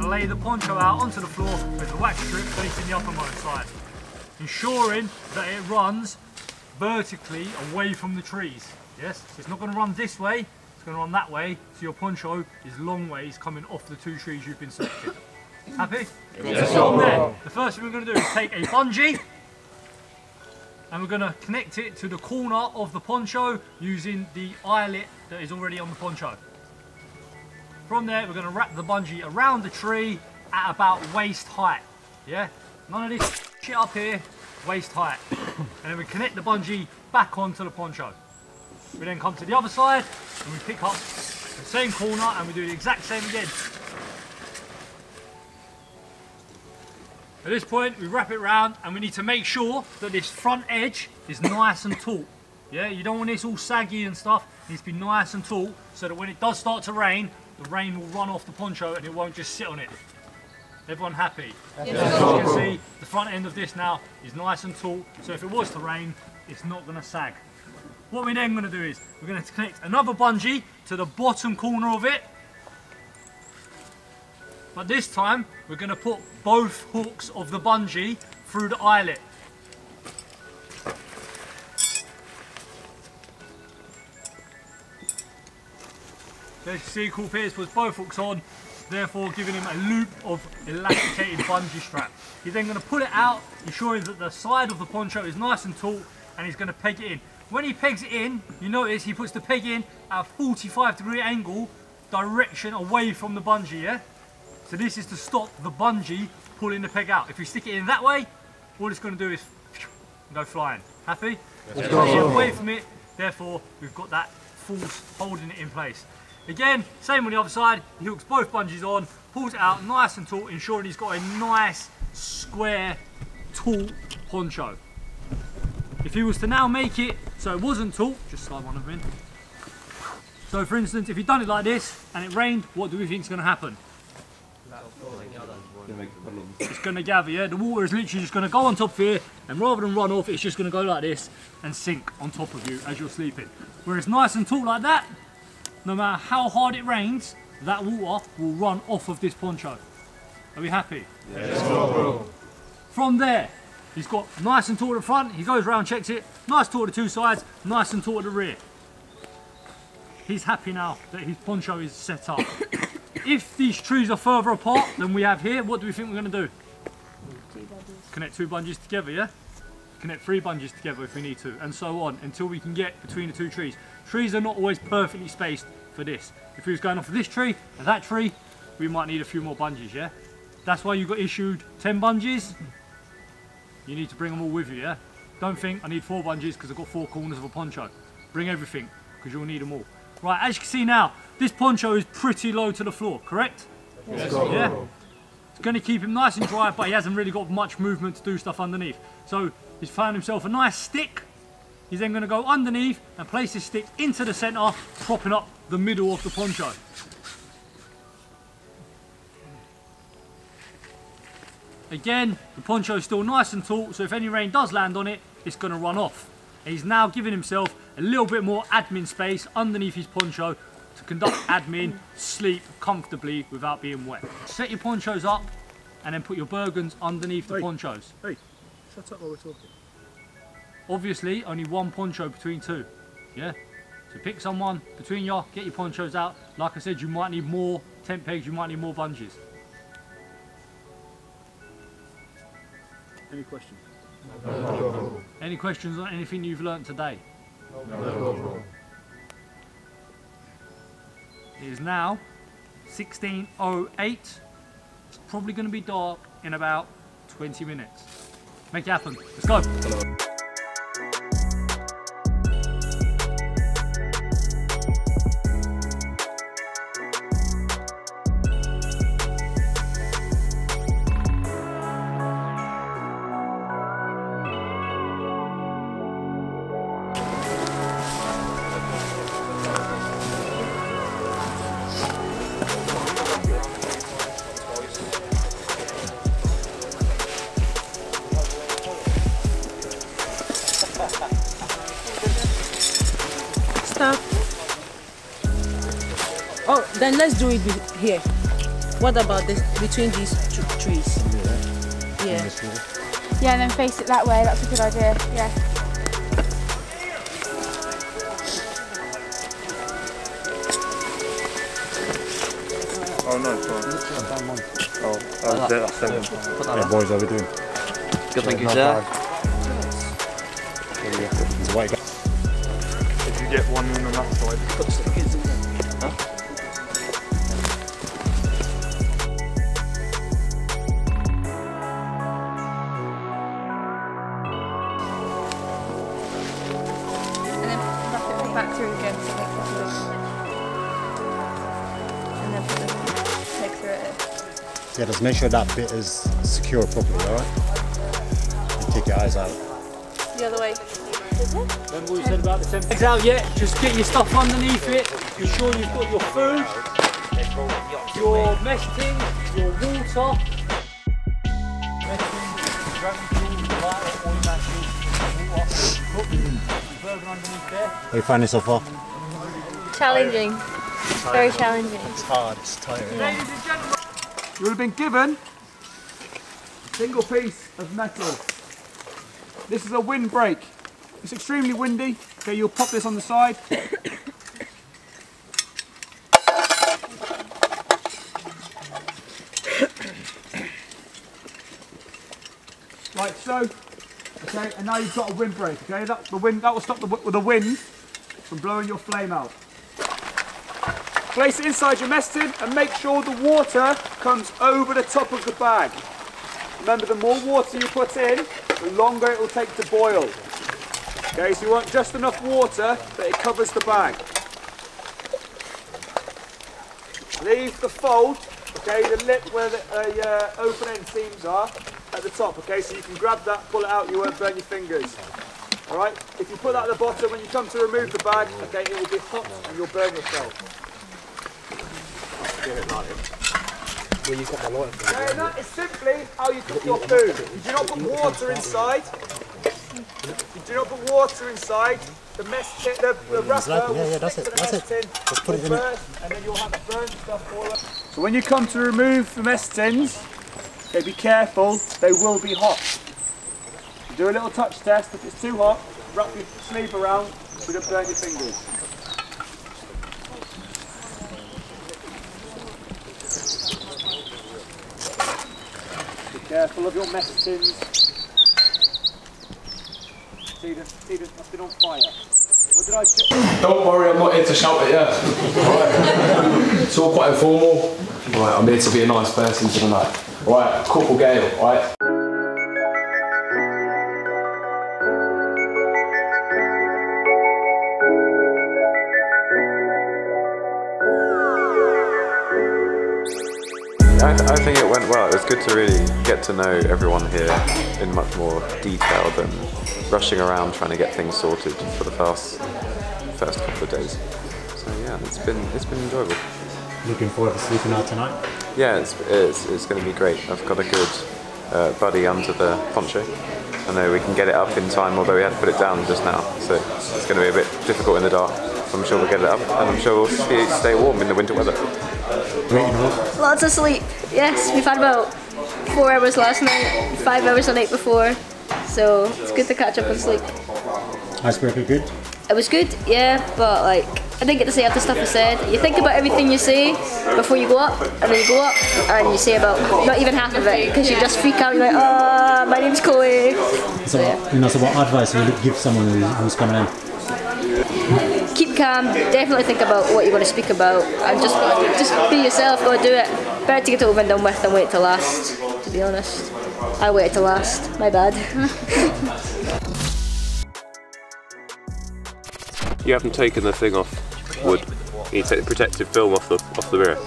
Lay the poncho out onto the floor with the wax strip facing the uppermost side, ensuring that it runs vertically away from the trees. Yes, so it's not going to run this way, it's going to run that way, so your poncho is long ways coming off the two trees you've been selected. Happy? Yes. So there, the first thing we're going to do is take a bungee and we're going to connect it to the corner of the poncho using the eyelet that is already on the poncho. From there, we're going to wrap the bungee around the tree at about waist height. Yeah? None of this shit up here, waist height. And then we connect the bungee back onto the poncho. We then come to the other side and we pick up the same corner and we do the exact same again. At this point, we wrap it around and we need to make sure that this front edge is nice and taut. Yeah? You don't want this all saggy and stuff. It needs to be nice and taut so that when it does start to rain, the rain will run off the poncho and it won't just sit on it. Everyone happy? Yes. As you can see, the front end of this now is nice and taut, so if it was to rain, it's not going to sag. What we're then going to do is, we're going to connect another bungee to the bottom corner of it. But this time, we're going to put both hooks of the bungee through the eyelet. So you see, Cool Piers puts both hooks on, therefore giving him a loop of elasticated bungee strap. He's then going to pull it out, ensuring that the side of the poncho is nice and taut, and he's going to peg it in. When he pegs it in, you notice he puts the peg in at a 45-degree angle, direction away from the bungee, yeah? So this is to stop the bungee pulling the peg out. If you stick it in that way, all it's going to do is go flying. Happy? Let's go. Away from it, therefore we've got that force holding it in place. Again, same on the other side, he hooks both bungees on, pulls it out nice and taut, ensuring he's got a nice, square, taut poncho. If he was to now make it so it wasn't taut, just slide one of them in. So for instance, if he'd done it like this and it rained, what do we think is going to happen? It's going to gather, yeah? The water is literally just going to go on top of here, and rather than run off, it's just going to go like this and sink on top of you as you're sleeping. Whereas nice and taut like that, no matter how hard it rains, that water will run off of this poncho. Are we happy? Yes. From there, he's got nice and taut at the front, he goes around, checks it, nice taut at the two sides, nice and taut at the rear. He's happy now that his poncho is set up. If these trees are further apart than we have here, what do we think we're going to do? Connect two bungees together, yeah? Connect three bungees together if we need to, and so on, until we can get between the two trees. Trees are not always perfectly spaced for this. If we was going off of this tree and that tree, we might need a few more bungees, yeah? That's why you got issued 10 bungees. You need to bring them all with you, yeah? Don't think I need 4 bungees because I've got 4 corners of a poncho. Bring everything, because you'll need them all. Right, as you can see now, this poncho is pretty low to the floor, correct? Yes. Yeah? It's going to keep him nice and dry, but he hasn't really got much movement to do stuff underneath. So he's found himself a nice stick. He's then going to go underneath and place his stick into the centre, propping up the middle of the poncho. Again, the poncho is still nice and taut, so if any rain does land on it, it's going to run off. And he's now giving himself a little bit more admin space underneath his poncho to conduct admin, sleep comfortably without being wet. Set your ponchos up and then put your Bergens underneath the ponchos. Hey, shut up while we're talking. Obviously, only one poncho between two, yeah? So pick someone between you, get your ponchos out. Like I said, you might need more tent pegs, you might need more bungees. Any questions? No. Any questions on anything you've learnt today? No. It is now 16:08. It's probably going to be dark in about 20 minutes. Make it happen. Let's go. Hello. Oh, then let's do it here. What about this between these trees? Yeah. Yeah, and then face it that way. That's a good idea. Yeah. Oh no, sorry. Oh, that's seven. Hey boys, how we doing? Good, thank you, sir. If you get one in on that side. And then wrap it back through again so it makes that look. And then put the peg through it. Yeah, just make sure that bit is secure properly, alright? And take your eyes out. The other way. Remember what we said about the 10 pegs out yet? Just get your stuff underneath it. Be sure you've got your food, your mesh tin, your water. Mesh tin, gravity tools, lighter, oil matches, water, cook, burger underneath there. How are you finding so far? Challenging. Very challenging. It's hard, it's tiring. Ladies and gentlemen, you would have been given a single piece of metal. This is a windbreak. It's extremely windy. Okay, you'll pop this on the side. Like so. Okay, and now you've got a windbreak. Okay, that will stop the wind from blowing your flame out. Place it inside your mess tin and make sure the water comes over the top of the bag. Remember, the more water you put in, the longer it will take to boil. Okay, so you want just enough water that it covers the bag. Leave the fold, okay, the lip where the open end seams are at the top, okay, so you can grab that, pull it out, you won't burn your fingers. Alright, if you put that at the bottom, when you come to remove the bag, okay, it will be hot and you'll burn yourself. Okay, and that is simply how you cook your food. You do not put water inside. You do not put water inside. The mess tin, the wrapper will stick to the mess tin, will burst, and then you'll have burnt stuff all over. So when you come to remove the mess tins, okay, be careful, they will be hot. You do a little touch test. If it's too hot, wrap your sleeve around so you don't burn your fingers. Be careful of your mess tins. See, that's been on fire. What did I do? Don't worry, I'm not here to shout at you. Right. It's all quite informal. Right, I'm here to be a nice person for the night. Right, Corporal Gale, right? I think it went well. It was good to really get to know everyone here in much more detail than rushing around trying to get things sorted for the first couple of days. So yeah, it's been enjoyable. Looking forward to sleeping out tonight? Yeah, it's going to be great. I've got a good buddy under the poncho. I know we can get it up in time, although we had to put it down just now. So it's going to be a bit difficult in the dark. I'm sure we'll get it up, and I'm sure we'll stay warm in the winter weather. Lots of sleep. Yes, we've had about 4 hours last night, 5 hours the night before. So it's good to catch up on sleep. Icebreaker good? It was good, yeah, but like I didn't get to say half the stuff I said. You think about everything you say before you go up, and then you go up and you say about not even half of it because you just freak out. You're like, oh, my name's Chloe. So yeah. So what advice would you give someone who's coming in? Keep calm. Definitely think about what you're going to speak about, and just be yourself. Go do it. Better to get it over and done with than wait to last. To be honest, I waited to last. My bad. You haven't taken the thing off wood. You need to take the protective film off the mirror.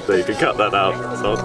So you can cut that out. So.